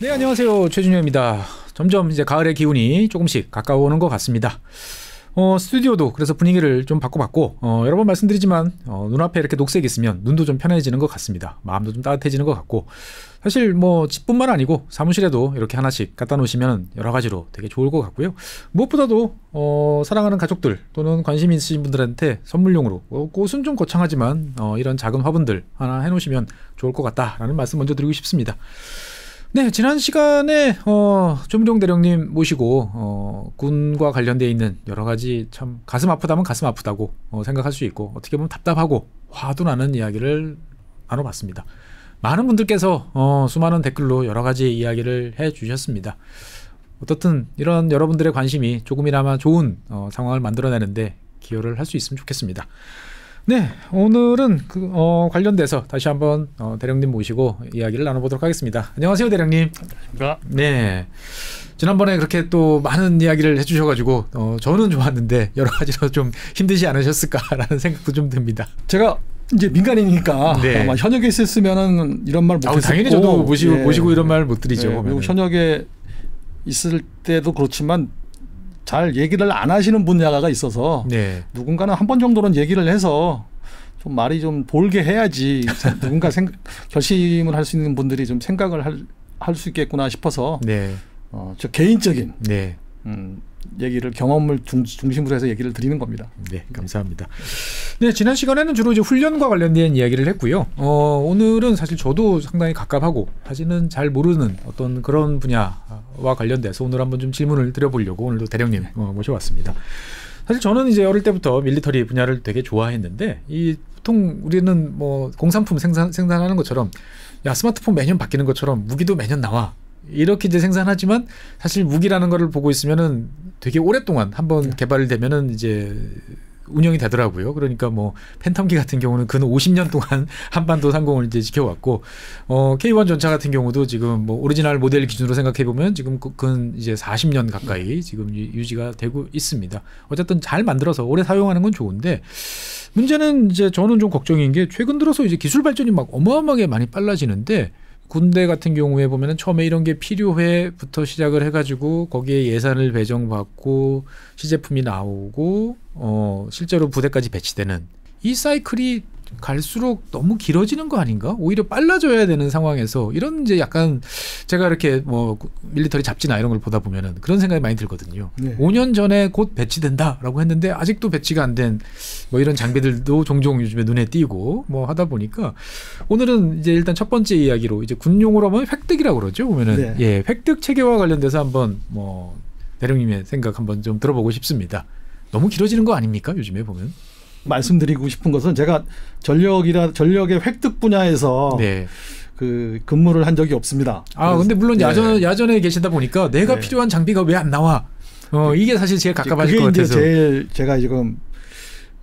네, 안녕하세요. 최준영입니다. 점점 이제 가을의 기운이 조금씩 가까워오는 것 같습니다. 스튜디오도 그래서 분위기를 좀 바꿔봤고, 여러 번 말씀드리지만, 눈앞에 이렇게 녹색이 있으면 눈도 좀 편해지는 것 같습니다. 마음도 좀 따뜻해지는 것 같고, 사실 뭐 집뿐만 아니고 사무실에도 이렇게 하나씩 갖다 놓으시면 여러 가지로 되게 좋을 것 같고요. 무엇보다도, 사랑하는 가족들 또는 관심 있으신 분들한테 선물용으로, 꽃은 좀 거창하지만, 이런 작은 화분들 하나 해놓으시면 좋을 것 같다라는 말씀 먼저 드리고 싶습니다. 네, 지난 시간에 조미룡 대령님 모시고 군과 관련되어 있는 여러 가지 참 가슴 아프다면 가슴 아프다고 생각할 수 있고 어떻게 보면 답답하고 화도 나는 이야기를 나눠봤습니다. 많은 분들께서 수많은 댓글로 여러 가지 이야기를 해주셨습니다. 어떻든 이런 여러분들의 관심이 조금이나마 좋은 상황을 만들어내는데 기여를 할 수 있으면 좋겠습니다. 네, 오늘은 관련돼서 다시 한번 대령님 모시고 이야기를 나눠보도록 하겠습니다. 안녕하세요, 대령님. 안녕하십니까. 네, 지난번에 그렇게 또 많은 이야기를 해주셔가지고 저는 좋았는데 여러 가지로 좀 힘드시 않으셨을까라는 생각도 좀 듭니다. 제가 이제 민간인이니까 네. 아마 현역에 있었으면은 이런 말 못했고 당연히 저도 모시고 이런 말 못 드리죠. 네, 그리고 현역에 있을 때도 그렇지만 잘 얘기를 안 하시는 분야가 있어서 네. 누군가는 한 번 정도는 얘기를 해서 좀 말이 좀 돌게 해야지 누군가 결심을 할 수 있는 분들이 좀 생각을 할 수 있겠구나 싶어서 네. 저 개인적인 네. 얘기를 경험을 중심으로 해서 얘기를 드리는 겁니다. 네, 감사합니다. 네, 지난 시간에는 주로 이제 훈련과 관련된 이야기를 했고요. 오늘은 사실 저도 상당히 갑갑하고 사실은 잘 모르는 어떤 그런 분야와 관련돼서 오늘 한번 좀 질문을 드려보려고 오늘도 대령님 모셔왔습니다. 사실 저는 이제 어릴 때부터 밀리터리 분야를 되게 좋아했는데 보통 우리는 뭐 공산품 생산하는 것처럼 야, 스마트폰 매년 바뀌는 것처럼 무기도 매년 나와. 이렇게 이제 생산하지만 사실 무기라는 거를 보고 있으면은 되게 오랫동안 한번 개발되면은 이제 운영이 되더라고요. 그러니까 뭐 팬텀기 같은 경우는 근 50년 동안 한반도 상공을 이제 지켜왔고, K1 전차 같은 경우도 지금 뭐 오리지널 모델 기준으로 생각해 보면 지금 근 이제 40년 가까이 지금 유지가 되고 있습니다. 어쨌든 잘 만들어서 오래 사용하는 건 좋은데 문제는 이제 저는 좀 걱정인 게 최근 들어서 이제 기술 발전이 막 어마어마하게 많이 빨라지는데 군대 같은 경우에 보면은 처음에 이런 게 필요해부터 시작을 해가지고 거기에 예산을 배정받고 시제품이 나오고 실제로 부대까지 배치되는 이 사이클이 갈수록 너무 길어지는 거 아닌가? 오히려 빨라져야 되는 상황에서 이런 이제 약간 제가 이렇게 뭐 밀리터리 잡지나 이런 걸 보다 보면은 그런 생각이 많이 들거든요. 네. 5년 전에 곧 배치된다라고 했는데 아직도 배치가 안 된 뭐 이런 장비들도 종종 요즘에 눈에 띄고 뭐 하다 보니까 오늘은 이제 일단 첫 번째 이야기로 이제 군용어로 하면 획득이라고 그러죠. 보면은 네. 예, 획득 체계와 관련돼서 한번 뭐 대령님의 생각 한번 좀 들어보고 싶습니다. 너무 길어지는 거 아닙니까? 요즘에 보면. 말씀드리고 싶은 것은 제가 전력의 획득 분야에서 네. 그 근무를 한 적이 없습니다. 근데 물론 네. 야전에 계시다 보니까 내가 네. 필요한 장비가 왜 안 나와? 이게 사실 제일 갑갑하실 것 그게 같아서. 이제 제일 제가 지금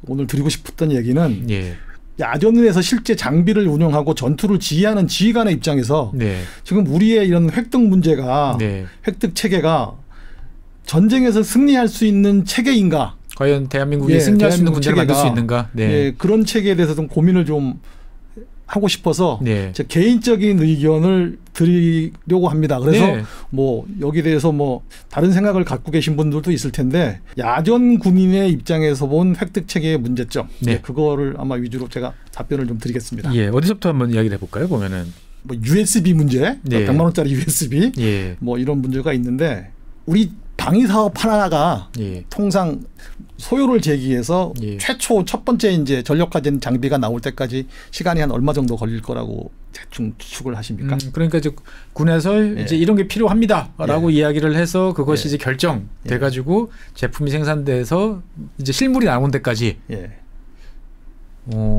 오늘 드리고 싶었던 얘기는 예. 야전에서 실제 장비를 운영하고 전투를 지휘하는 지휘관의 입장에서 네. 지금 우리의 이런 획득 문제가 네. 획득 체계가 전쟁에서 승리할 수 있는 체계인가? 과연 대한민국이 승리할 수 있는 군대를 만들 수 있는가? 네. 예, 그런 체계에 대해서 좀 고민을 좀 하고 싶어서 네. 제 개인적인 의견을 드리려고 합니다. 그래서 네. 뭐 여기에 대해서 뭐 다른 생각을 갖고 계신 분들도 있을 텐데 야전 군인의 입장에서 본 획득 체계의 문제점, 네. 그거를 아마 위주로 제가 답변을 좀 드리겠습니다. 예, 어디서부터 한번 이야기를 해볼까요? 보면은 뭐 USB 문제, 네. 100만 원짜리 USB, 예. 뭐 이런 문제가 있는데 우리 방위 사업 하나가 예. 통상 소요를 제기해서 예. 최초 첫 번째 이제 전력화된 장비가 나올 때까지 시간이 한 얼마 정도 걸릴 거라고 대충 추측을 하십니까? 그러니까 이제 군에서 이제 이런 게 필요합니다라고 이야기를 해서 그것이 이제 결정돼 가지고 제품이 생산돼서 이제 실물이 나온 데까지.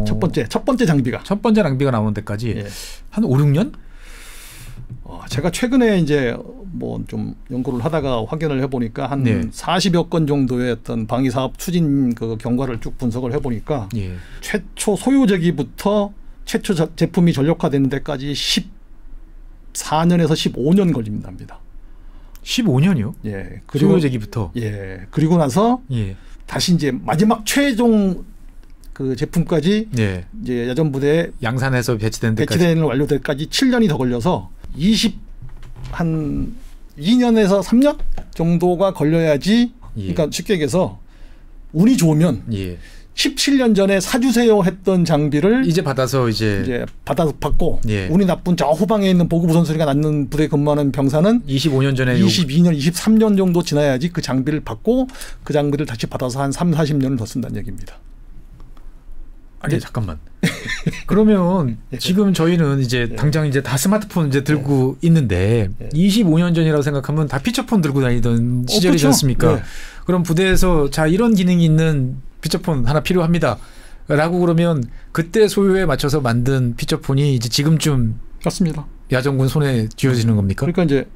첫 번째 장비가. 첫 번째 장비가 나오는 데까지 한 5, 6년? 제가 최근에 이제 뭐 좀 연구를 하다가 확인을 해보니까 한 40여 건 정도의 어떤 방위 사업 추진 그 경과를 쭉 분석을 해보니까 최초 소요제기부터 최초 제품이 전력화되는 데까지 14년에서 15년 걸립니다. 15년이요? 예. 소요제기부터. 예. 그리고 나서 다시 이제 마지막 최종 그 제품까지 이제 야전부대에 양산해서 배치되는 완료될 때까지 7년이 더 걸려서 한 2년에서 3년 정도가 걸려야지. 예. 그러니까 쉽게 얘기해서 운이 좋으면 예. 17년 전에 사주세요 했던 장비를 이제 받아서 이제 받고 예. 운이 나쁜 저 후방에 있는 보급 우선소리가 낳는 부대에 근무하는 병사는 25년 전에 22년, 23년 정도 지나야지 그 장비를 받고 그 장비를 다시 받아서 한 3, 40년을 더 쓴다는 얘기입니다. 아니 잠깐만. 그러면 지금 저희는 이제 당장 이제 다 스마트폰 이제 들고 있는데 25년 전이라고 생각하면 다 피처폰 들고 다니던 시절이지 그렇죠. 않습니까? 그럼 부대에서 자 이런 기능이 있는 피처폰 하나 필요합니다. 라고 그러면 그때 소요에 맞춰서 만든 피처폰이 이제 지금쯤 맞습니다. 야전군 손에 쥐어지는 겁니까? 그러니까 이제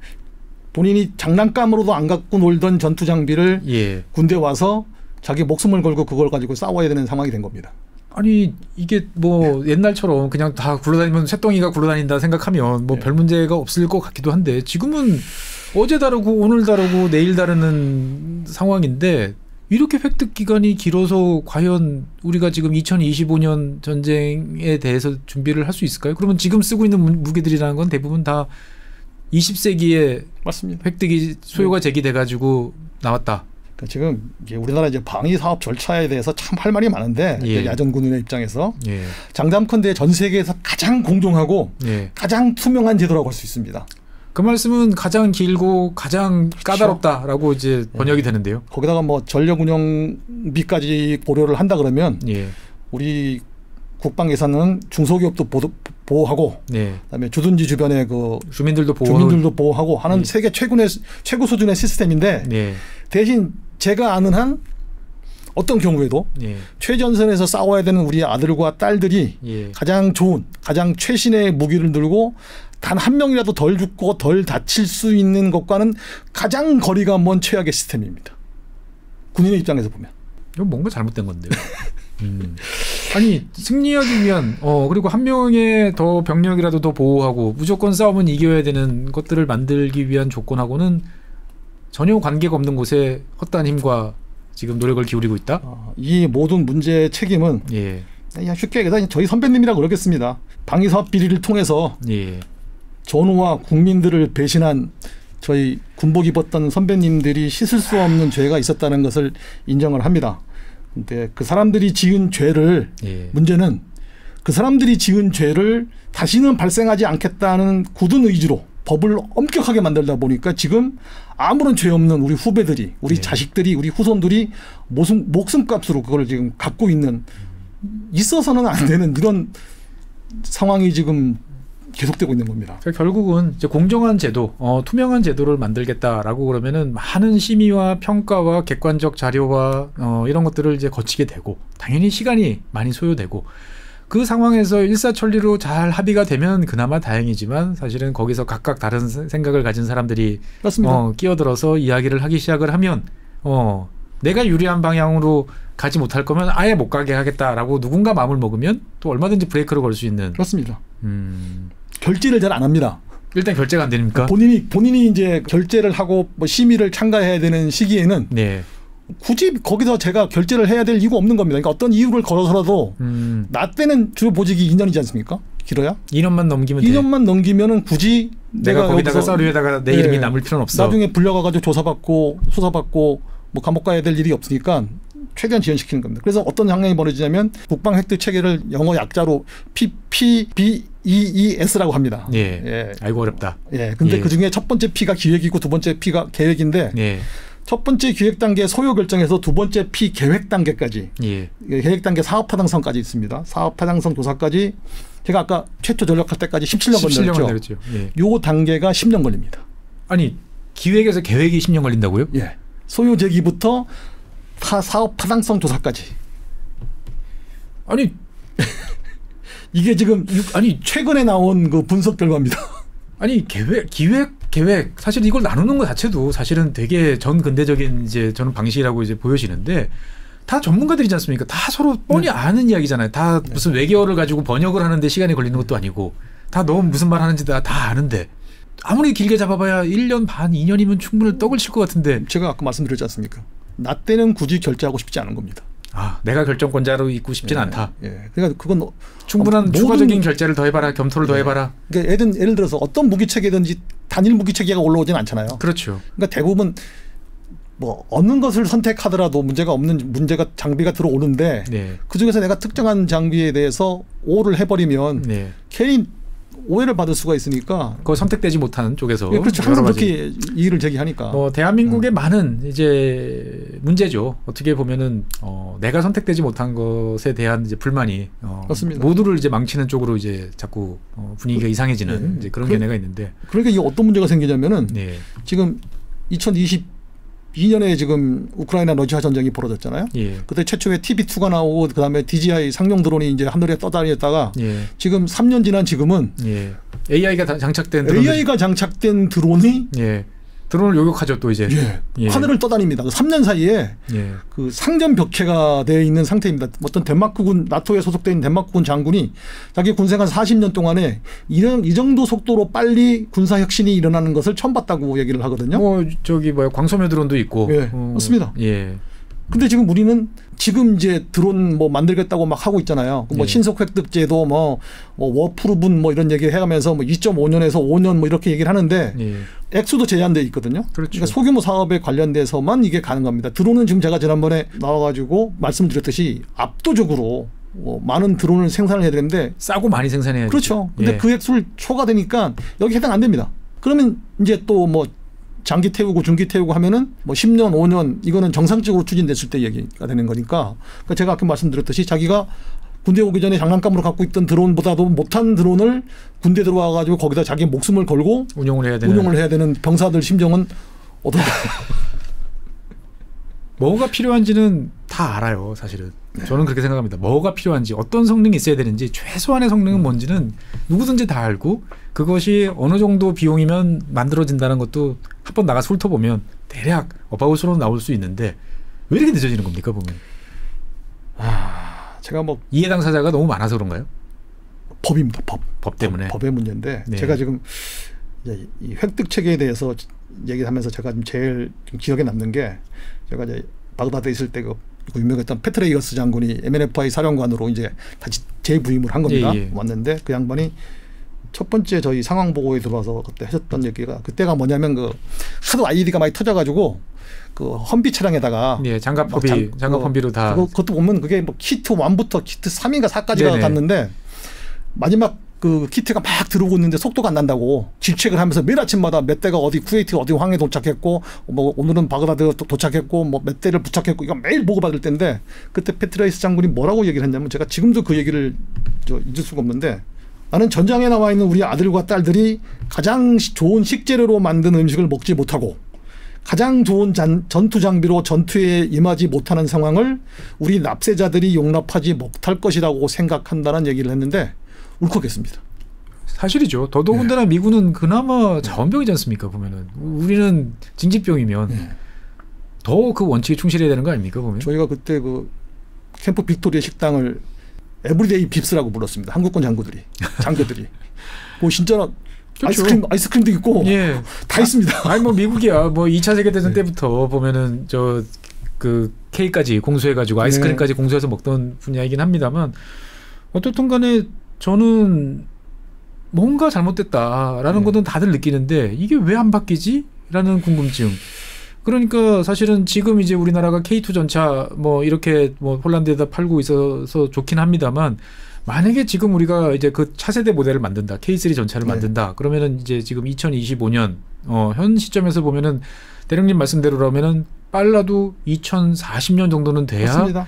본인이 장난감으로도 안 갖고 놀던 전투 장비를 예. 군대 와서 자기 목숨을 걸고 그걸 가지고 싸워야 되는 상황이 된 겁니다. 아니 이게 뭐 옛날처럼 그냥 다 굴러다니면 쇳덩이가 굴러다닌다 생각하면 뭐 별 문제가 없을 것 같기도 한데 지금은 어제 다르고 오늘 다르고 내일 다르는 상황인데 이렇게 획득 기간이 길어서 과연 우리가 지금 2025년 전쟁에 대해서 준비를 할 수 있을까요? 그러면 지금 쓰고 있는 무기들이라는 건 대부분 다 20세기에 맞습니다. 획득이 소요가 제기돼 가지고 나왔다. 그러니까 지금 이제 우리나라 이제 방위 사업 절차에 대해서 참 할 말이 많은데 예. 야전군인의 입장에서 예. 장담컨대 전 세계에서 가장 공정하고 예. 가장 투명한 제도라고 할 수 있습니다. 그 말씀은 가장 길고 가장 까다롭다라고 이제 번역이 되는데요. 거기다가 뭐 전력 운영비까지 고려를 한다 그러면 예. 우리 국방 예산은 중소기업도 보호하고 그다음에 주둔지 주변의 그 주민들도 보호하고 하는 세계 최고 수준의 시스템인데 대신 제가 아는 한 어떤 경우에도 최전선에서 싸워야 되는 우리 아들과 딸들이 가장 좋은 가장 최신의 무기를 들고 단 한 명이라도 덜 죽고 덜 다칠 수 있는 것과는 가장 거리가 먼 최악의 시스템입니다. 군인의 입장에서 보면. 이건 뭔가 잘못된 건데요. 아니 승리하기 위한 그리고 한 명의 더 병력이라도 더 보호하고 무조건 싸움은 이겨야 되는 것들을 만들기 위한 조건하고는 전혀 관계가 없는 곳에 헛다한 힘과 지금 노력을 기울이고 있다. 이 모든 문제의 책임은 그냥 쉽게 얘기해서 저희 선배님이라고 그러겠습니다. 방위사업 비리를 통해서 전우와 국민들을 배신한 저희 군복 입었던 선배님들이 씻을 수 없는 죄가 있었다는 것을 인정을 합니다. 근데 그 사람들이 지은 죄를 문제는 그 사람들이 지은 죄를 다시는 발생하지 않겠다는 굳은 의지로 법을 엄격하게 만들다 보니까 지금 아무런 죄 없는 우리 후배들이 우리 자식들이 우리 후손들이 목숨값으로 그걸 지금 갖고 있는 있어서는 안 되는 이런 상황이 지금 계속되고 있는 겁니다. 결국은 이제 공정한 제도, 투명한 제도를 만들겠다라고 그러면은 많은 심의와 평가와 객관적 자료와 이런 것들을 이제 거치게 되고 당연히 시간이 많이 소요되고 그 상황에서 일사천리로 잘 합의가 되면 그나마 다행이지만 사실은 거기서 각각 다른 생각을 가진 사람들이 끼어들어서 이야기를 하기 시작을 하면 내가 유리한 방향으로 가지 못할 거면 아예 못 가게 하겠다라고 누군가 마음을 먹으면 또 얼마든지 브레이크를 걸 수 있는. 그렇습니다. 결제를 잘 안 합니다. 일단 결제가 안 되니까. 본인이 이제 결제를 하고 뭐 심의를 참가해야 되는 시기에는 굳이 거기서 제가 결제를 해야 될 이유가 없는 겁니다. 그러니까 어떤 이유를 걸어서라도 나 때는 주 보직이 2년이지 않습니까? 길어야? 2년만 넘기면 2년만 넘기면은 굳이 내가 거기다가 서류에다가 내 이름이 남을 필요는 없어. 나중에 불려가가지고 조사받고 수사받고 뭐 감옥 가야 될 일이 없으니까 최대한 지연시키는 겁니다. 그래서 어떤 상황이 벌어지냐면 국방 획득 체계를 영어 약자로 PPBEES라고 합니다. 아이고 어렵다. 근데 그 중에 첫 번째 P가 기획이고 두 번째 P가 계획인데 첫 번째 기획 단계 소요 결정에서 두 번째 P 계획 단계까지 계획 단계 사업 타당성까지 있습니다. 사업 타당성 조사까지 제가 아까 최초 전력할 때까지 17년 걸렸죠. 요 단계가 10년 걸립니다. 아니 기획에서 계획이 10년 걸린다고요? 소요 제기부터 사업 타당성 조사까지. 아니 이게 지금 최근에 나온 그 분석 결과입니다. 아니 계획 사실 이걸 나누는 것 자체도 사실은 되게 전근대적인 이제 저는 방식이라고 이제 보여지는데 다 전문가들이지 않습니까? 다 서로 뻔히 아는 이야기잖아요. 다 무슨 외계어를 가지고 번역을 하는데 시간이 걸리는 것도 아니고 다 너무 무슨 말 하는지 다 아는데 아무리 길게 잡아봐야 1년 반 2년이면 충분히 떡을 칠 것 같은데 제가 아까 말씀드렸지 않습니까? 나 때는 굳이 결제하고 싶지 않은 겁니다. 내가 결정권자로 있고 싶진 않다. 그러니까 그건 충분한 추가적인 결제를 더해봐라, 겸토를 더해봐라. 그러니까 예를 들어서 어떤 무기 체계든지 단일 무기 체계가 올라오진 않잖아요. 그렇죠. 그러니까 대부분 뭐 어느 것을 선택하더라도 문제가 장비가 들어오는데 그 중에서 내가 특정한 장비에 대해서 O를 해버리면 괜히 오해를 받을 수가 있으니까 그거 선택되지 못하는 쪽에서 그렇죠. 항상 그렇게 이의를 제기하니까 대한민국의 많은 이제 문제죠. 어떻게 보면은 내가 선택되지 못한 것에 대한 이제 불만이 맞습니다. 모두를 이제 망치는 쪽으로 이제 자꾸 분위기가 이상해지는 이제 그런 견해가 있는데 그러니까 이게 어떤 문제가 생기냐면은 지금 2022년에 지금 우크라이나 러시아 전쟁이 벌어졌잖아요. 그때 최초에 TB2가 나오고 그다음에 DJI 상용 드론이 이제 하늘에 떠다녔다가 지금 3년 지난 지금은 AI가 장착된 드론이 드론을 요격하죠 또 이제 하늘을 떠다닙니다. 3년 사이에 그 상전 벽해가 되어 있는 상태입니다. 어떤 덴마크군 나토에 소속되어 있는 덴마크군 장군이 자기 군생활 40년 동안에 이 정도 속도로 빨리 군사 혁신이 일어나는 것을 처음 봤다고 얘기를 하거든요. 광소묘 드론도 있고. 맞습니다. 근데 지금 우리는 지금 이제 드론 뭐 만들겠다고 막 하고 있잖아요. 뭐 신속 획득제도 뭐 워프루분 뭐 이런 얘기 해가면서 뭐 2.5년에서 5년 뭐 이렇게 얘기를 하는데 액수도 제한돼 있거든요. 그러니까 소규모 사업에 관련돼서만 이게 가는 겁니다. 드론은 지금 제가 지난번에 나와가지고 말씀드렸듯이 압도적으로 많은 드론을 생산을 해야 되는데 싸고 많이 생산해야죠. 그렇죠. 근데 그 액수를 초과되니까 여기 해당 안 됩니다. 그러면 이제 또 뭐 장기 태우고 중기 태우고 하면은 뭐 10년 5년 이거는 정상적으로 추진됐을 때 얘기가 되는 거니까 그러니까 제가 아까 말씀드렸듯이 자기가 군대 오기 전에 장난감으로 갖고 있던 드론보다도 못한 드론을 군대 들어와 가지고 거기다 자기 목숨을 걸고 운용을 해야 되는 병사들 심정은 어떨까? 뭐가 필요한지는 다 알아요, 사실은. 저는 그렇게 생각합니다. 뭐가 필요한지, 어떤 성능이 있어야 되는지, 최소한의 성능은 뭔지는 누구든지 다 알고 그것이 어느 정도 비용이면 만들어진다는 것도 한 번 나가서 훑어보면 대략 어바웃으로 나올 수 있는데 왜 이렇게 늦어지는 겁니까, 보면? 제가 뭐 이해 당사자가 너무 많아서 그런가요? 법입니다. 법 때문에. 법의 문제인데 제가 지금 이 획득 체계에 대해서 얘기하면서 제가 좀 제일 기억에 남는 게 제가 이제 바그다드에 있을 때 그 유명했던 페트레이어스 장군이 MNFI 사령관으로 이제 다시 재부임을 한 겁니다. 왔는데 그 양반이 첫 번째 저희 상황 보고에 들어와서 그때 하셨던 얘기가 그때가 뭐냐면 그 하도 IED가 많이 터져가지고 그 험비 차량에다가 장갑 험비로 다 그것도 보면 그게 뭐 키트 1부터 키트 3인가 4까지가 갔는데 마지막 그 키트가 막 들어오고 있는데 속도가 안 난다고 질책을 하면서 매일 아침마다 몇 대가 어디 쿠웨이트 어디 황해 도착했고 뭐 오늘은 바그다드 도착했고 뭐 몇 대를 부착했고 이거 매일 보고받을 때인데 그때 페트라이스 장군이 뭐라고 얘기를 했냐면 제가 지금도 그 얘기를 잊을 수가 없는데 나는 전장에 나와 있는 우리 아들과 딸들이 가장 좋은 식재료로 만든 음식을 먹지 못하고 가장 좋은 전투 장비로 전투에 임하지 못하는 상황을 우리 납세자들이 용납하지 못할 것이라고 생각한다는 얘기를 했는데 울컥했습니다. 사실이죠. 더더군다나 미군은 그나마 자원병이지 않습니까? 보면은 우리는 징집병이면 더 그 원칙에 충실해야 되는 거 아닙니까? 보면 저희가 그때 그 캠프 빅토리아 식당을 에브리데이 빕스라고 불렀습니다. 한국군 장교들이. 뭐 진짜 그렇죠. 아이스크림도 있고 다 있습니다. 아니 뭐 미국이야. 뭐 2차 세계 대전 때부터 보면은 그 케이크까지 공수해가지고 아이스크림까지 공수해서 먹던 분야이긴 합니다만 어떻든 간에 저는 뭔가 잘못됐다라는 것은 다들 느끼는데 이게 왜 안 바뀌지? 라는 궁금증. 그러니까 사실은 지금 이제 우리나라가 K2 전차 뭐 이렇게 뭐 폴란드에다 팔고 있어서 좋긴 합니다만 만약에 지금 우리가 이제 그 차세대 모델을 만든다. K3 전차를 만든다. 그러면은 이제 지금 2025년 현 시점에서 보면은 대령님 말씀대로라면은 빨라도 2040년 정도는 돼야 맞습니다.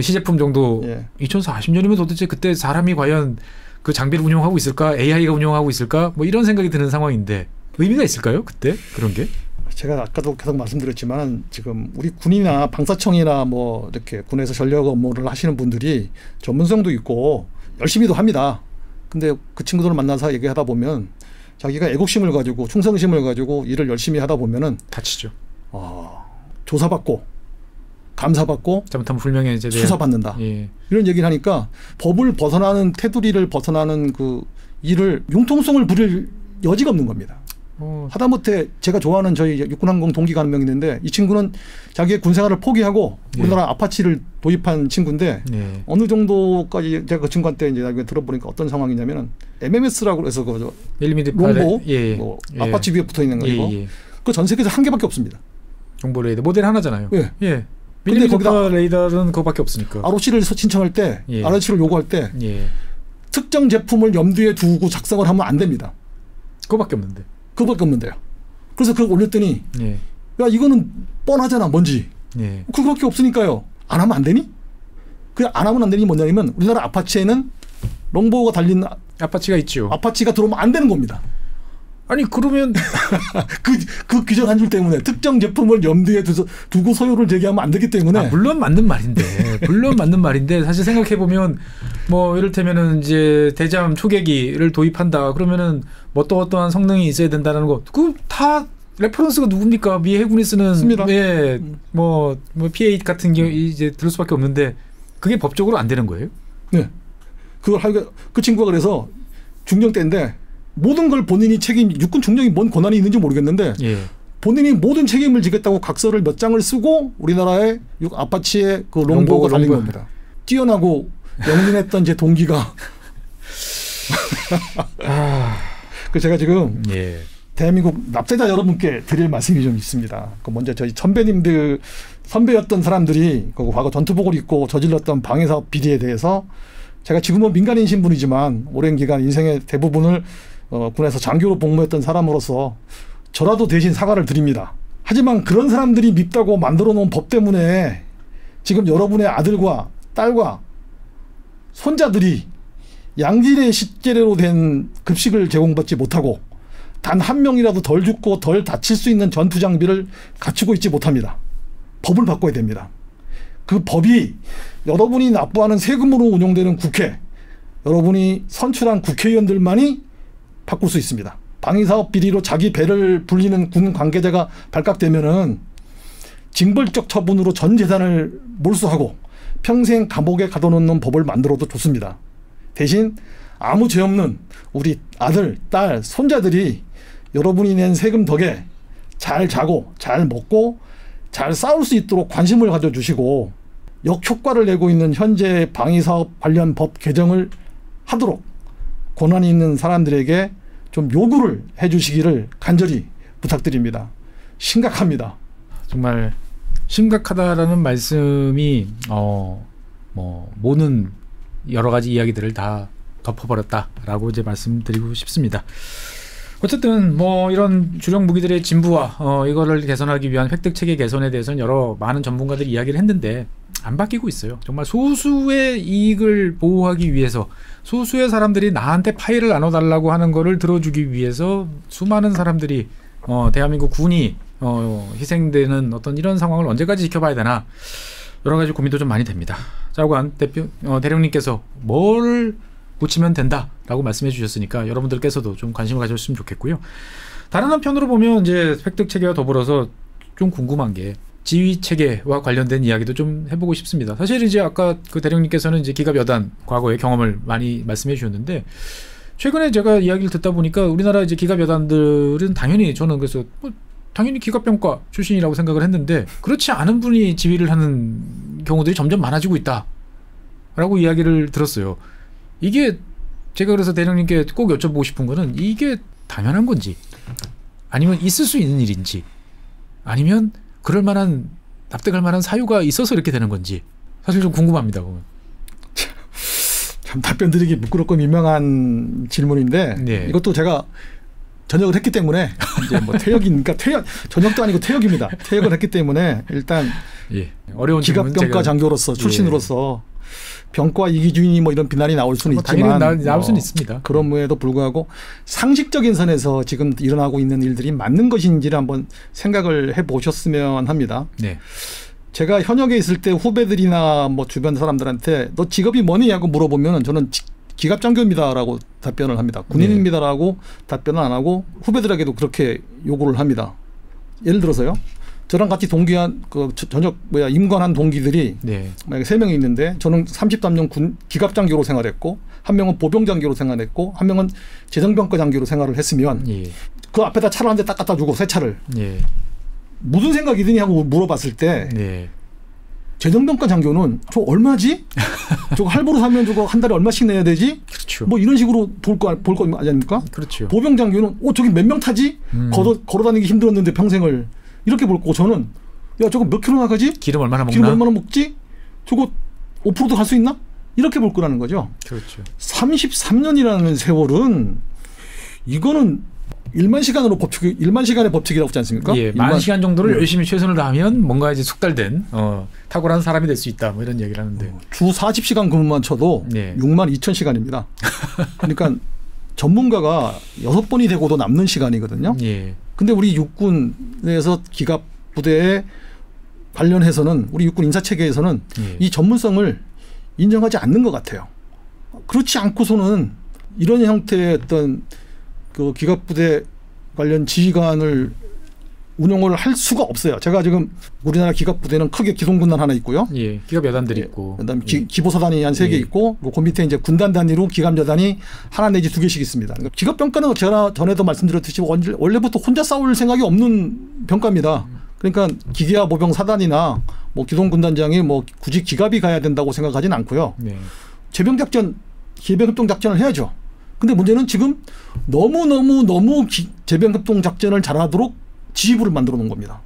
시제품 정도 2040년이면 도대체 그때 사람이 과연 그 장비를 운영하고 있을까? AI가 운영하고 있을까? 뭐 이런 생각이 드는 상황인데 의미가 있을까요? 그때 그런 게? 제가 아까도 계속 말씀드렸지만 지금 우리 군이나 방사청이나 뭐 이렇게 군에서 전력 업무를 하시는 분들이 전문성도 있고 열심히도 합니다. 근데 그 친구들을 만나서 얘기하다 보면 자기가 애국심을 가지고 충성심을 가지고 일을 열심히 하다 보면은 다치죠. 조사받고 감사받고 잘못하면 불명예 이제 수사받는다. 이런 얘기를 하니까 법을 벗어나는 테두리를 벗어나는 그 일을 융통성을 부릴 여지가 없는 겁니다. 하다못해 제가 좋아하는 저희 육군항공 동기가 한 명 있는데 이 친구는 자기의 군생활을 포기하고 우리나라 아파치를 도입한 친구인데 어느 정도까지 제가 그 친구한테 이제 나중에 들어보니까 어떤 상황이냐면은 MMS라고 해서 그 롱보 뭐 아파치 위에 붙어 있는 거 이거 그 전 세계에서 한 개밖에 없습니다. 정보 레이더 모델 하나잖아요. 예. 근데 거기다 레이더는 그거밖에 없으니까. ROC를 신청할 때, ROC를 요구할 때 특정 제품을 염두에 두고 작성을 하면 안 됩니다. 그거밖에 없는데. 그거밖에 없는데요. 그래서 그걸 올렸더니 야 이거는 뻔하잖아 뭔지. 그거밖에 없으니까요. 안 하면 안 되니? 그냥 안 하면 안 되니 뭐냐면 우리나라 아파치에는 롱보가 달린 아파치가 있죠. 아파치가 들어오면 안 되는 겁니다. 아니 그러면 그 규정 한 줄 때문에 특정 제품을 염두에 두고 소유를 제기하면 안 되기 때문에 물론 맞는 말인데 사실 생각해 보면 뭐 이를테면은 이제 대잠 초계기를 도입한다 그러면은 뭐 또 어떠한 성능이 있어야 된다는 거 그 다 레퍼런스가 누굽니까? 미 해군이 쓰는 씁니다. 뭐 P8 같은 경우 이제 들을 수밖에 없는데 그게 법적으로 안 되는 거예요? 네. 그걸 하기가 그 친구가 그래서 중령 때인데. 모든 걸 본인이 육군 중령이 뭔 권한이 있는지 모르겠는데 본인이 모든 책임을 지겠다고 각서를 몇 장을 쓰고 우리나라의 아파치의 그 롱보가 달린 겁니다. 뛰어나고 영민했던 제 동기가 그 제가 지금 대한민국 납세자 여러분께 드릴 말씀이 좀 있습니다. 그 먼저 저희 선배였던 사람들이 그 과거 전투복을 입고 저질렀던 방위사업 비리에 대해서 제가 지금은 민간인 신분이지만 오랜 기간 인생의 대부분을 군에서 장교로 복무했던 사람으로서 저라도 대신 사과를 드립니다. 하지만 그런 사람들이 밉다고 만들어 놓은 법 때문에 지금 여러분의 아들과 딸과 손자들이 양질의 식재료로 된 급식을 제공받지 못하고 단 한 명이라도 덜 죽고 덜 다칠 수 있는 전투 장비를 갖추고 있지 못합니다. 법을 바꿔야 됩니다. 그 법이 여러분이 납부하는 세금으로 운영되는 국회, 여러분이 선출한 국회의원들만이 바꿀 수 있습니다. 방위사업 비리로 자기 배를 불리는 군 관계자가 발각되면은 징벌적 처분으로 전 재산을 몰수하고 평생 감옥에 가둬놓는 법을 만들어도 좋습니다. 대신 아무 죄 없는 우리 아들, 딸, 손자들이 여러분이 낸 세금 덕에 잘 자고 잘 먹고 잘 싸울 수 있도록 관심을 가져주시고 역효과를 내고 있는 현재 방위사업 관련 법 개정을 하도록 권한이 있는 사람들에게 좀 요구를 해주시기를 간절히 부탁드립니다. 심각합니다. 정말 심각하다라는 말씀이 모든 여러 가지 이야기들을 다 덮어버렸다라고 이제 말씀드리고 싶습니다. 어쨌든 뭐 이런 주력 무기들의 진부와 이거를 개선하기 위한 획득 체계 개선에 대해서는 많은 전문가들이 이야기를 했는데 안 바뀌고 있어요. 정말 소수의 이익을 보호하기 위해서 소수의 사람들이 나한테 파일을 나눠달라고 하는 거를 들어주기 위해서 수많은 사람들이 대한민국 군이 희생되는 어떤 이런 상황을 언제까지 지켜봐야 되나 여러 가지 고민도 좀 많이 됩니다. 자관 대령님께서 뭘 고치면 된다라고 말씀해 주셨으니까 여러분들께서도 좀 관심을 가져주시면 좋겠고요. 다른 한편으로 보면 이제 획득 체계와 더불어서 좀 궁금한 게 지휘 체계와 관련된 이야기도 좀 해보고 싶습니다. 사실 이제 아까 그 대령님께서는 이제 기갑 여단 과거의 경험을 많이 말씀해 주셨는데 최근에 제가 이야기를 듣다 보니까 우리나라 이제 기갑 여단들은 당연히 저는 그래서 당연히 기갑병과 출신이라고 생각을 했는데 그렇지 않은 분이 지휘를 하는 경우들이 점점 많아지고 있다라고 이야기를 들었어요. 이게 제가 그래서 대령님께 꼭 여쭤보고 싶은 거는 이게 당연한 건지 아니면 있을 수 있는 일인지 아니면 그럴 만한 납득할 만한 사유가 있어서 이렇게 되는 건지 사실 좀 궁금합니다. 보면. 참 답변 드리기 부끄럽고 민망한 질문인데 이것도 제가 전역을 했기 때문에 이제 뭐 퇴역이니까 전역도 아니고 퇴역입니다. 퇴역을 했기 때문에 일단 어려운 기갑병과 장교로서 출신으로서 병과 이기주의니 뭐 이런 비난이 나올 수는 있지만 나올 수는 있습니다. 그럼에도 불구하고 상식적인 선에서 지금 일어나고 있는 일들이 맞는 것인지를 한번 생각을 해보셨으면 합니다. 제가 현역에 있을 때 후배들이나 뭐 주변 사람들한테 너 직업이 뭐니? 하고 물어보면 저는 기갑장교입니다라고 답변을 합니다. 군인입니다라고 답변을 안 하고 후배들에게도 그렇게 요구를 합니다. 예를 들어서요. 저랑 같이 동기한 임관한 동기들이 만약에 3명이 있는데 저는 33년 기갑장교로 생활했고 한 명은 보병 장교로 생활했고 한 명은 재정병과 장교로 생활을 했으면 예. 그 앞에다 차를 한 대 딱 갖다 주고 새 차를 예. 무슨 생각이 드니 하고 물어봤을 때 예. 재정병과 장교는 저 얼마지? 저거 할부로 사면 저거 한 달에 얼마씩 내야 되지? 그렇죠. 뭐 이런 식으로 볼 거 아닙니까? 그렇죠. 보병 장교는 저기 몇 명 타지? 걸어 다니기 힘들었는데 평생을 이렇게 볼 거고 저는 야 저거 몇 킬로 나가지? 기름 얼마나 먹나? 기름 얼마나 먹지? 저거 오프로드 갈 수 있나? 이렇게 볼 거라는 거죠. 그렇죠. 33년이라는 세월은 이거는 1만 시간의 법칙이라고 하지 않습니까? 예, 10,000시간 정도를 열심히 최선을 다하면 뭔가 이제 숙달된 탁월한 사람이 될 수 있다. 뭐 이런 얘기를 하는데. 주 40시간 근무만 쳐도 62,000시간입니다. 그러니까 전문가가 6번이 되고도 남는 시간이거든요. 예. 근데 우리 육군에서 기갑 부대에 관련해서는 우리 육군 인사체계에서는 이 전문성을 인정하지 않는 것 같아요. 그렇지 않고서는 이런 형태의 어떤 그 기갑부대 관련 지휘관을 운영을 할 수가 없어요. 제가 지금 우리나라 기갑부대는 크게 기동군단 하나 있고요. 예, 기갑 여단들이 있고. 그다음에 기보사단이 한 3개 있고, 그 밑에 이제 군단 단위로 기갑 여단이 하나 내지 2개씩 있습니다. 그러니까 기갑 병과는 제가 전에도 말씀드렸듯이 원래부터 혼자 싸울 생각이 없는 병과입니다. 그러니까 기계화 모병 사단이나 뭐 기동군단장이 뭐 굳이 기갑이 가야 된다고 생각하지는 않고요. 제병작전, 기병협동작전을 해야죠. 근데 문제는 지금 너무 제병협동작전을 잘하도록 지휘부를 만들어 놓은 겁니다.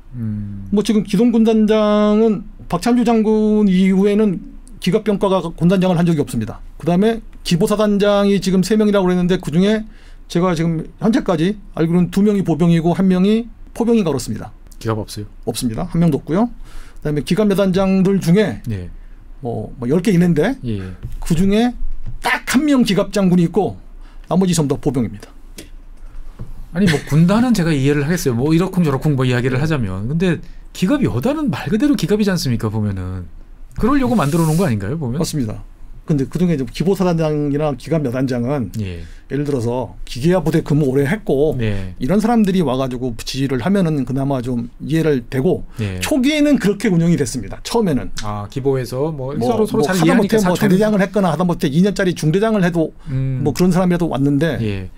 뭐 지금 기동군단장은 박찬주 장군 이후에는 기갑병과가 군단장을 한 적이 없습니다. 그다음에 기보사단장이 지금 3명이라고 그랬는데 그중에 제가 지금 현재까지 알기로는 2명이 보병이고 1명이 포병인가 그렇습니다. 기갑 없어요? 없습니다. 1명도 없고요. 그다음에 기갑여단장들 중에 뭐 10개 있는데 그중에 딱 1명 기갑장군이 있고 나머지 전부 다 보병입니다. 아니 뭐 군단은 제가 이해를 하겠어요. 뭐 이러쿵저러쿵 뭐 이야기를 하자면. 근데 기갑 여단은 말 그대로 기갑이지 않습니까? 보면은. 그러려고 만들어 놓은 거 아닌가요? 보면. 맞습니다. 근데 그중에 이제 기보사단장이나 기갑여단장은 예를 들어서 기계화 부대 근무 오래 했고 이런 사람들이 와가지고 지휘를 하면은 그나마 좀 이해를 되고 초기에는 그렇게 운영이 됐습니다. 처음에는. 아 기보에서 뭐 서로 잘 이해하니까 뭐 대대장을 했거나 하다못해 2년짜리 중대장을 해도 뭐 그런 사람이라도 왔는데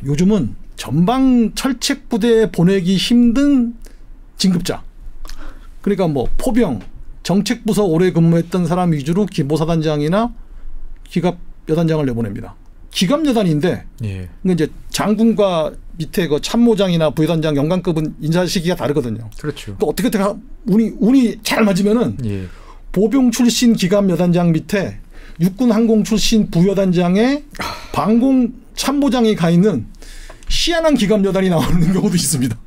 요즘은 전방 철책 부대에 보내기 힘든 진급자. 그러니까 뭐 포병, 정책부서 오래 근무했던 사람 위주로 기보사단장이나 기갑여단장을 내보냅니다. 기갑여단인데 이제 장군과 밑에 그 참모장이나 부여단장 연관급은 인사 시기가 다르거든요. 그렇죠. 또 어떻게 운이 잘 맞으면은 보병 출신 기갑여단장 밑에 육군 항공 출신 부여단장의 방공 참모장이 가 있는 희한한 기갑여단이 나오는 경우도 있습니다.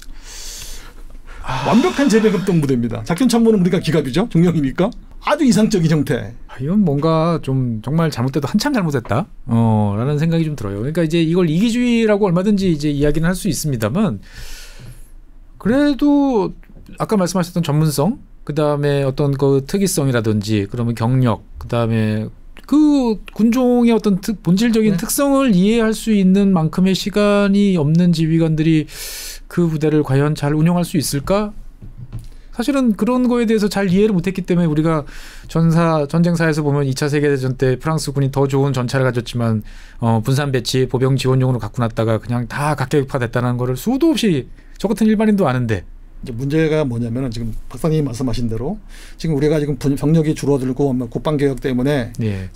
완벽한 제병협동 부대입니다. 작전참모는 우리가 기갑이죠. 중령이니까. 아주 이상적인 형태. 이건 뭔가 좀 정말 잘못돼도 한참 잘못했다. 라는 생각이 좀 들어요. 그러니까 이제 이걸 이기주의라고 얼마든지 이제 이야기는 할 수 있습니다만 그래도 아까 말씀하셨던 전문성, 그다음에 어떤 그 특이성이라든지 그러면 경력, 그다음에 그 군종의 어떤 본질적인 특성을 이해할 수 있는 만큼의 시간이 없는 지휘관들이 그 부대를 과연 잘 운영할 수 있을까? 사실은 그런 거에 대해서 잘 이해를 못했기 때문에 우리가 전쟁사에서 보면 2차 세계대전 때 프랑스 군이 더 좋은 전차를 가졌지만 분산 배치, 보병 지원용으로 갖고 났다가 그냥 다 각계격파됐다는 거를 수도 없이 저 같은 일반인도 아는데 이제 문제가 뭐냐면은 지금 박사님이 말씀하신 대로 지금 우리가 지금 병력이 줄어들고 국방개혁 때문에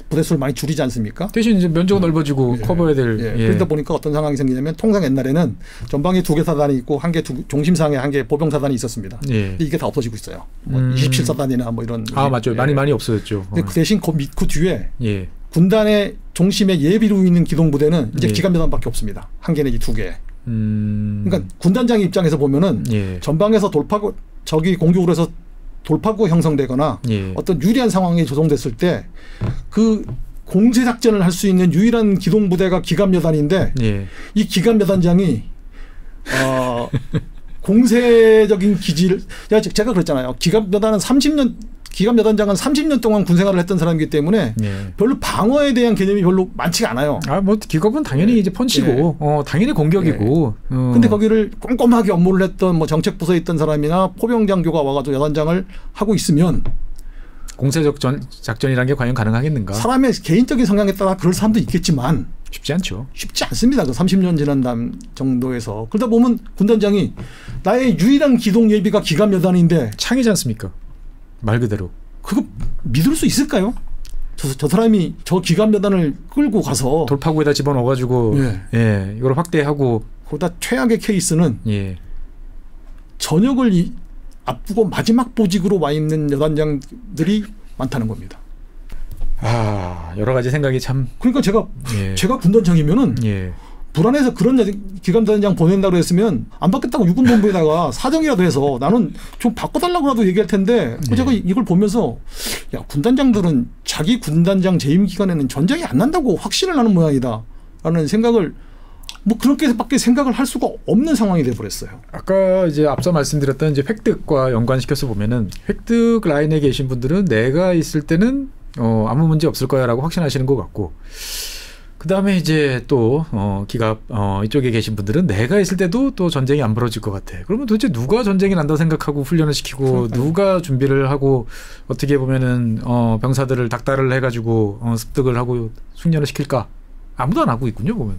부대수를 많이 줄이지 않습니까? 대신 이제 면적은 넓어지고 커버해야 될. 그러다 보니까 어떤 상황이 생기냐면 통상 옛날에는 전방에 2개 사단이 있고 한 개 중심상에 한 개 보병 사단이 있었습니다. 근데 이게 다 없어지고 있어요. 뭐 27사단이나 뭐 이런. 아 맞죠. 많이 없어졌죠. 근데 그 대신 그 뒤에 군단의 중심에 예비로 있는 기동부대는 이제 기갑여단밖에 없습니다. 한 개 내지 2개. 그러니까 군단장 입장에서 보면은 전방에서 적이 공격을 해서 돌파구가 형성되거나 어떤 유리한 상황이 조성됐을 때 그 공세 작전을 할 수 있는 유일한 기동부대가 기갑여단인데 이 기갑여단장이 공세적인 기지를 제가 그랬잖아요. 기갑여단장은 30년 동안 군생활을 했던 사람이기 때문에 별로 방어에 대한 개념이 별로 많지가 않아요. 뭐 기갑은 당연히 이제 펀치고 당연히 공격이고. 근데 거기를 꼼꼼하게 업무를 했던 뭐 정책부서에 있던 사람이나 포병장교가 와가지고 여단장을 하고 있으면 공세적 작전이라는 게 과연 가능하겠는가? 사람의 개인적인 성향에 따라 그럴 사람도 있겠지만 쉽지 않죠. 쉽지 않습니다. 그 30년 지난 다음 정도에서. 그러다 보면 군단장이 나의 유일한 기동 예비가 기갑여단인데 창이지 않습니까? 말 그대로. 그거 믿을 수 있을까요? 저 사람이 저 기갑여단을 끌고 가서 돌파구에다 집어넣어가지고 예, 이걸 확대하고 거기다 최악의 케이스는 예. 전역을 앞두고 마지막 보직으로 와 있는 여단장들이 많다는 겁니다. 아, 여러 가지 생각이 참. 그러니까 제가 군단장이면은 불안해서 그런 기갑단장 보낸다고 했으면 안 받겠다고 육군본부에다가 사정이라도 해서 나는 좀 바꿔달라고라도 얘기할 텐데 제가 이걸 보면서 야, 군단장들은 자기 군단장 재임 기간에는 전쟁이 안 난다고 확신을 하는 모양이다라는 생각을 뭐 그렇게밖에 생각을 할 수가 없는 상황이 돼버렸어요. 아까 이제 앞서 말씀드렸던 이제 획득과 연관시켜서 보면은 획득 라인에 계신 분들은 내가 있을 때는 아무 문제 없을 거야라고 확신하시는 것 같고, 그 다음에 이제 또 기갑 이쪽에 계신 분들은 내가 있을 때도 또 전쟁이 안 벌어질 것 같아. 그러면 도대체 누가 전쟁이 난다 생각하고 훈련을 시키고 누가 준비를 하고 어떻게 보면은 병사들을 닥달을 해가지고 습득을 하고 숙련을 시킬까? 아무도 안 하고 있군요, 보면.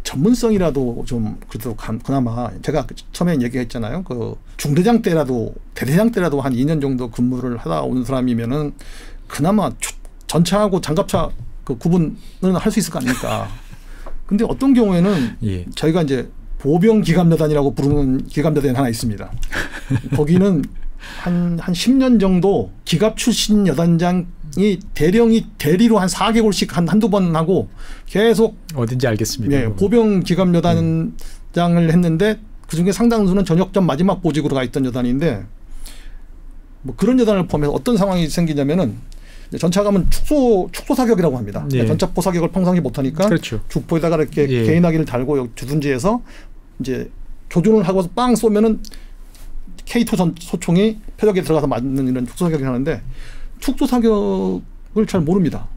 전문성이라도 좀 그래도 그나마 제가 처음에 얘기했잖아요. 그 중대장 때라도 대대장 때라도 한 2년 정도 근무를 하다 온 사람이면은 그나마 전차하고 장갑차 그 구분은 할 수 있을 거 아닙니까? 근데 어떤 경우에는 저희가 이제 보병 기갑여단이라고 부르는 기갑여단이 하나 있습니다. 거기는 한 10년 정도 기갑 출신 여단장이 대령이 대리로 한 4개월씩 한두 번 하고 계속 어딘지 알겠습니다. 네, 보병 기갑여단장을 했는데 그중에 상당수는 전역전 마지막 보직으로 가 있던 여단인데 뭐 그런 여단을 포함해서 어떤 상황이 생기냐면은 전차 가면 축소 사격이라고 합니다. 전차포 사격을 평상시 못하니까 그렇죠. 주포에다가 이렇게 개인화기를 달고 주둔지에서 이제 조준을 하고서 빵 쏘면은 K2 소총이 표적에 들어가서 맞는 이런 축소 사격을 하는데 축소 사격을 잘 모릅니다.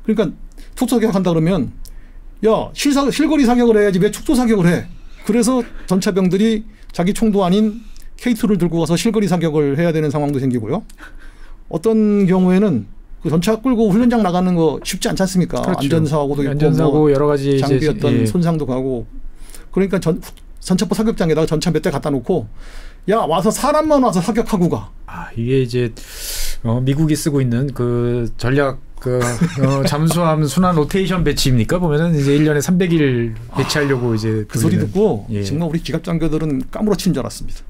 그러니까 축소 사격한다 그러면 야 실거리 사격을 해야지 왜 축소 사격을 해? 그래서 전차병들이 자기 총도 아닌 K2를 들고 가서 실거리 사격을 해야 되는 상황도 생기고요. 어떤 경우에는 그 전차 끌고 훈련장 나가는 거 쉽지 않지 않습니까? 그렇죠. 안전사고도 있고 안전사고 뭐 여러 가지 장비 어떤 손상도 가고 그러니까 전차포 사격장에다가 전차 몇 대 갖다 놓고 야 와서 사람만 와서 사격하고 가. 아 이게 이제 미국이 쓰고 있는 그 전략 잠수함 순환 로테이션 배치입니까? 보면은 이제 1년에 300일 배치하려고 이제 그 소리 듣고 정말 우리 기갑장교들은 까무러치는 줄 알았습니다.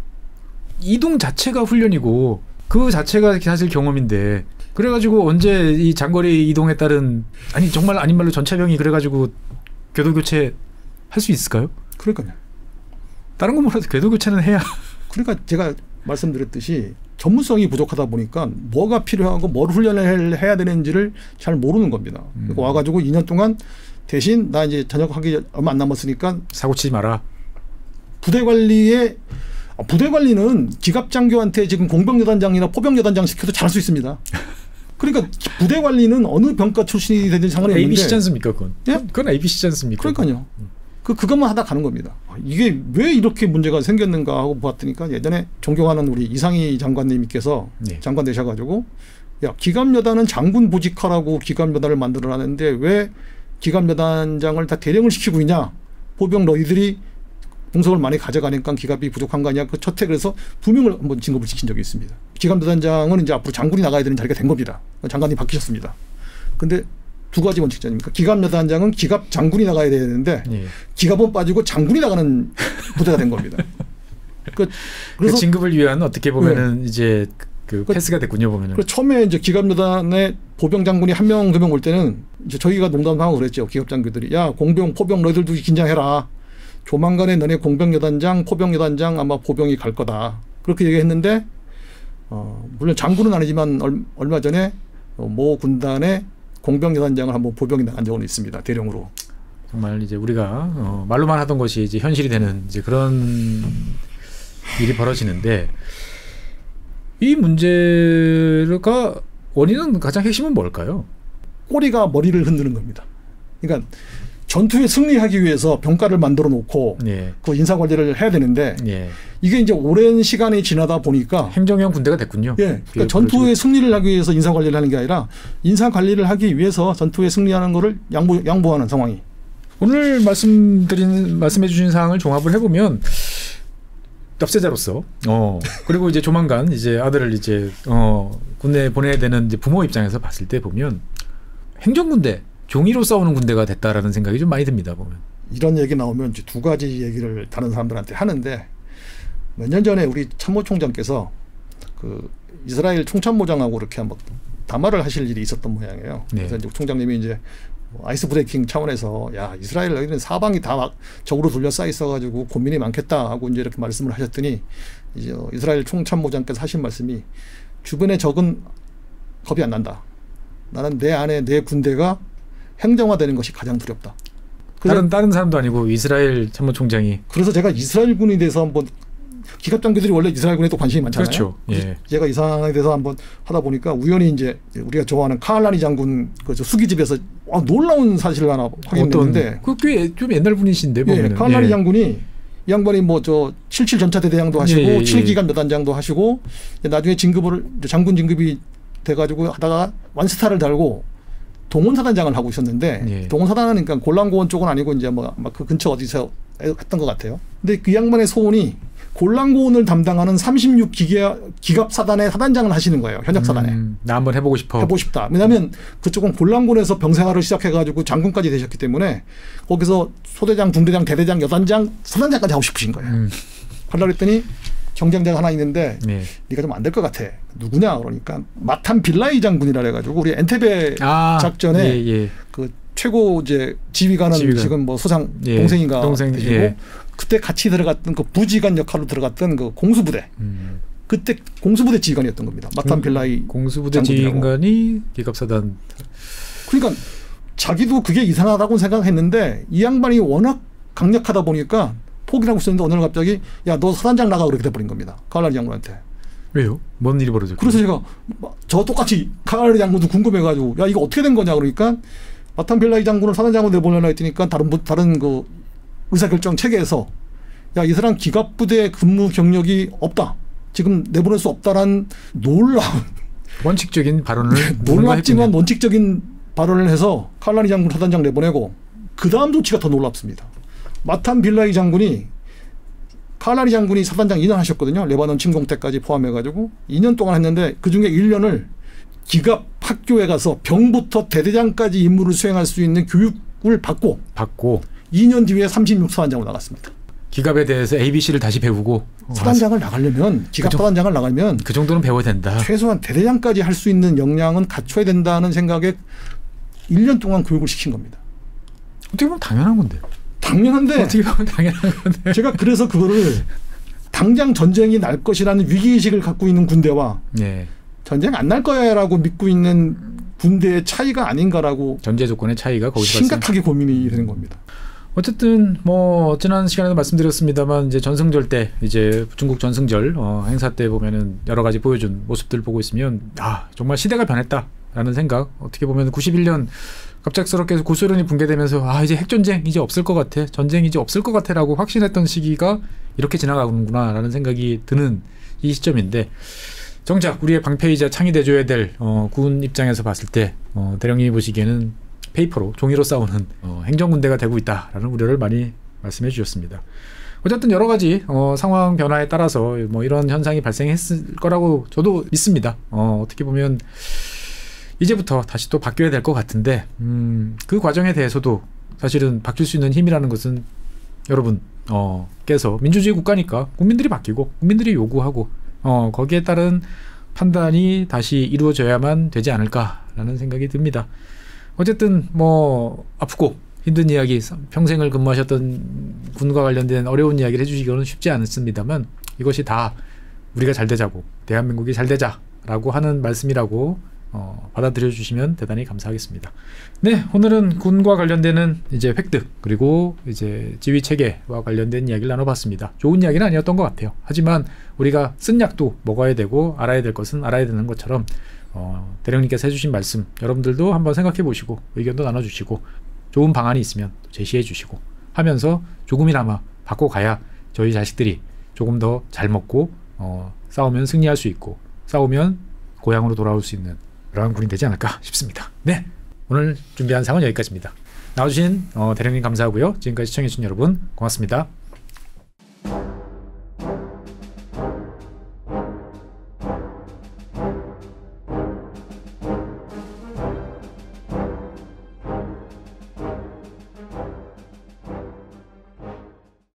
이동 자체가 훈련이고 그 자체가 사실 경험인데 그래가지고 언제 이 장거리 이동에 따른 아니 정말 아닌 말로 전차병이 그래가지고 궤도 교체 할 수 있을까요? 그러니까요. 다른 거 몰라도 궤도 교체는 해야. 그러니까 제가 말씀드렸듯이 전문성이 부족하다 보니까 뭐가 필요하고 뭘 훈련을 해야 되는지를 잘 모르는 겁니다. 그리고 와가지고 2년 동안 대신 나 이제 전역하기 얼마 안 남았으니까 사고 치지 마라. 부대 관리는 기갑장교한테 지금 공병여단장이나 포병여단장 시켜도 잘할 수 있습니다. 그러니까 부대 관리는 어느 병과 출신이 되든 상관이 없는데 ABC지 않습니까? 그건? 예? 그건 ABC지 않습니까? 그러니까요. 그것만 하다 가는 겁니다. 이게 왜 이렇게 문제가 생겼는가 하고 보았더니까 예전에 존경하는 우리 이상희 장관님께서 장관 되셔가지고 야 기갑여단은 장군 보직하라고 기갑여단을 만들어놨는데 왜 기갑여단장을 다 대령을 시키고 있냐. 보병 너희들이 공석을 많이 가져가니까 기갑이 부족한 거 아니야. 그 첫해 그래서 부명을 한번 진급을 시킨 적이 있습니다. 기갑여단장은 이제 앞으로 장군이 나가야 되는 자리가 된 겁니다. 장관이 바뀌셨습니다. 근데 두 가지 원칙이 아닙니까? 기갑여단장은 기갑 장군이 나가야 되는데 기갑은 빠지고 장군이 나가는 부대가 된 겁니다. 그래서 그 진급을 위한 어떻게 보면은 이제 그 패스가 됐군요, 보면은. 처음에 이제 기갑여단에 보병 장군이 1명, 2명 올 때는 이제 저희가 농담하고 그랬죠. 기갑장교들이 야 공병, 포병 너희들도 긴장해라. 조만간에 너네 공병여단장, 포병여단장 아마 보병이 갈 거다. 그렇게 얘기했는데 물론 장군은 아니지만 얼마 전에 모 군단의 공병여단장을 한번 보병이 나간 적은 있습니다. 대령으로. 정말 이제 우리가 말로만 하던 것이 이제 현실이 되는 이제 그런 일이 벌어지는데 이 문제가 원인은 가장 핵심은 뭘까요? 꼬리가 머리를 흔드는 겁니다. 그러니까 전투에 승리하기 위해서 병가를 만들어 놓고 예. 그 인사 관리를 해야 되는데 예. 이게 이제 오랜 시간이 지나다 보니까 행정형 군대가 됐군요. 예, 그러니까 전투에 승리를 하기 위해서 인사 관리를 하는 게 아니라 인사 관리를 하기 위해서 전투에 승리하는 거를 양보하는 상황이. 오늘 말씀해 주신 사항을 종합을 해보면 납세자로서 그리고 이제 조만간 이제 아들을 이제 군대에 보내야 되는 이제 부모 입장에서 봤을 때 보면 행정군대, 종이로 싸우는 군대가 됐다라는 생각이 좀 많이 듭니다. 보면 이런 얘기 나오면 이제 두 가지 얘기를 다른 사람들한테 하는데, 몇 년 전에 우리 참모총장께서 그 이스라엘 총참모장하고 이렇게 한번 담화를 하실 일이 있었던 모양이에요. 네. 그래서 이제 총장님이 이제 아이스 브레이킹 차원에서 야, 이스라엘 여기는 사방이 다 적으로 둘러싸여 있어가지고 고민이 많겠다 하고 이제 이렇게 말씀을 하셨더니, 이제 이스라엘 총참모장께서 하신 말씀이 주변의 적은 겁이 안 난다. 나는 내 안에 내 군대가 행정화되는 것이 가장 두렵다. 다른 사람도 아니고 이스라엘 참모총장이. 그래서 제가 이스라엘군에 대해서 한번, 기갑장교들이 원래 이스라엘군에 또 관심이 많잖아요. 그렇죠. 예. 제가 이 상황에 대해서 한번 하다 보니까 우연히 이제 우리가 좋아하는 카할라니 장군 그 수기집에서 놀라운 사실을 하나 확인했는데, 꽤 좀 옛날 분이신데 보면은. 예, 카할라니 장군이 이 양반이 뭐 저 77 전차대대장도 하시고 7기간 여단장도 하시고 나중에 장군 진급이 돼가지고 하다가 완스타를 달고 동원사단장을 하고 있었는데, 동원사단은 그러니까 골란고원 쪽은 아니고 이제 뭐 그 근처 어디서 했던 것 같아요. 근데 그 양반의 소원이 골란고원을 담당하는 36 기갑사단의 사단장을 하시는 거예요. 현역사단에. 나 한번 해보고 싶다. 왜냐하면 그쪽은 골란고원에서 병생활을 시작해가지고 장군까지 되셨기 때문에 거기서 소대장, 중대장, 대대장, 여단장, 사단장까지 하고 싶으신 거예요. 하려고 했더니 경쟁자가 하나 있는데 네가 좀 안 될 것 같아. 누구냐 그러니까 마탄 빌라이 장군이라 해가지고 우리 엔테베 작전에 그 최고 이제 지휘관은 지금 뭐 수상 동생인가 되시고 그때 같이 들어갔던 그 부지휘관 역할로 들어갔던 그 공수부대. 그때 공수부대 지휘관이었던 겁니다. 마탄 빌라이 공수부대 지휘관이 기갑사단. 그러니까 자기도 그게 이상하다고 생각했는데 이 양반이 워낙 강력하다 보니까 포기를 하고 있었는데 어느 날 갑자기 야, 너 사단장 나가 그렇게 돼버린 겁니다. 카할라니 장군한테. 왜요? 뭔 일이 벌어졌어요? 그래서 제가 저 똑같이 카할라니 장군도 궁금해가지고 야, 이거 어떻게 된 거냐 그러니까 마탄 빌라이 장군을 사단장으로 내보내려 했으니까 다른 그 의사결정 체계에서 야, 이 사람 기갑부대 근무 경력이 없다. 지금 내보낼 수 없다라는 놀라운 원칙적인 발언을 놀랍지만 원칙적인 발언을 해서 카할라니 장군 사단장 내보내고 그 다음 조치가 더 놀랍습니다. 마탄 빌라이 장군이 카할라니 장군이 사단장 2년 하셨거든요. 레바논 침공 때까지 포함해가지고 2년 동안 했는데 그중에 1년을 기갑 학교에 가서 병부터 대대장까지 임무를 수행할 수 있는 교육을 받고 2년 뒤에 36사단장으로 나갔습니다. 기갑에 대해서 ABC를 다시 배우고 사단장을 나가려면 기갑 사단장을 나가려면 그 정도는 배워야 된다. 최소한 대대장까지 할 수 있는 역량은 갖춰야 된다는 생각에 1년 동안 교육을 시킨 겁니다. 어떻게 보면 당연한 건데. 당연한데 어떻게 보면 당연한 건데. 제가 그래서 그거를 당장 전쟁이 날 것이라는 위기의식을 갖고 있는 군대와 전쟁 안 날 거야라고 믿고 있는 군대의 차이가 아닌가라고 전제 조건의 차이가 거기서 심각하게 고민이 되는 겁니다. 어쨌든 뭐 지난 시간에도 말씀드렸습니다만 이제 전승절 때 이제 중국 전승절 행사 때 보면은 여러 가지 보여준 모습들 보고 있으면 정말 시대가 변했다라는 생각. 어떻게 보면 91년 갑작스럽게 구소련이 붕괴되면서 이제 핵전쟁 이제 없을 것 같아. 전쟁 이제 없을 것 같아라고 확신했던 시기가 이렇게 지나가는구나라는 생각이 드는 이 시점인데, 정작 우리의 방패이자 창이 돼줘야 될 군 입장에서 봤을 때 대령님이 보시기에는 페이퍼로 종이로 싸우는 행정군대가 되고 있다라는 우려를 많이 말씀해 주셨습니다. 어쨌든 여러 가지 상황 변화에 따라서 뭐 이런 현상이 발생했을 거라고 저도 믿습니다. 어떻게 보면 이제부터 다시 또 바뀌어야 될 것 같은데 그 과정에 대해서도 사실은 바뀔 수 있는 힘이라는 것은 여러분 께서 민주주의 국가니까 국민들이 바뀌고 국민들이 요구하고 거기에 따른 판단이 다시 이루어져야만 되지 않을까라는 생각이 듭니다. 어쨌든 뭐 아프고 힘든 이야기, 평생을 근무하셨던 군과 관련된 어려운 이야기를 해주시기는 쉽지 않습니다만 이것이 다 우리가 잘 되자고, 대한민국이 잘 되자라고 하는 말씀이라고 받아들여 주시면 대단히 감사하겠습니다. 네, 오늘은 군과 관련되는 이제 획득 그리고 이제 지휘 체계와 관련된 이야기를 나눠봤습니다. 좋은 이야기는 아니었던 것 같아요. 하지만 우리가 쓴 약도 먹어야 되고 알아야 될 것은 알아야 되는 것처럼 대령님께서 해주신 말씀 여러분들도 한번 생각해 보시고 의견도 나눠주시고 좋은 방안이 있으면 제시해 주시고 하면서 조금이나마 바꿔가야 저희 자식들이 조금 더 잘 먹고 싸우면 승리할 수 있고 싸우면 고향으로 돌아올 수 있는 그러한 군이 되지 않을까 싶습니다. 네, 오늘 준비한 상은 여기까지입니다. 나와주신 대령님 감사하고요. 지금까지 시청해주신 여러분 고맙습니다.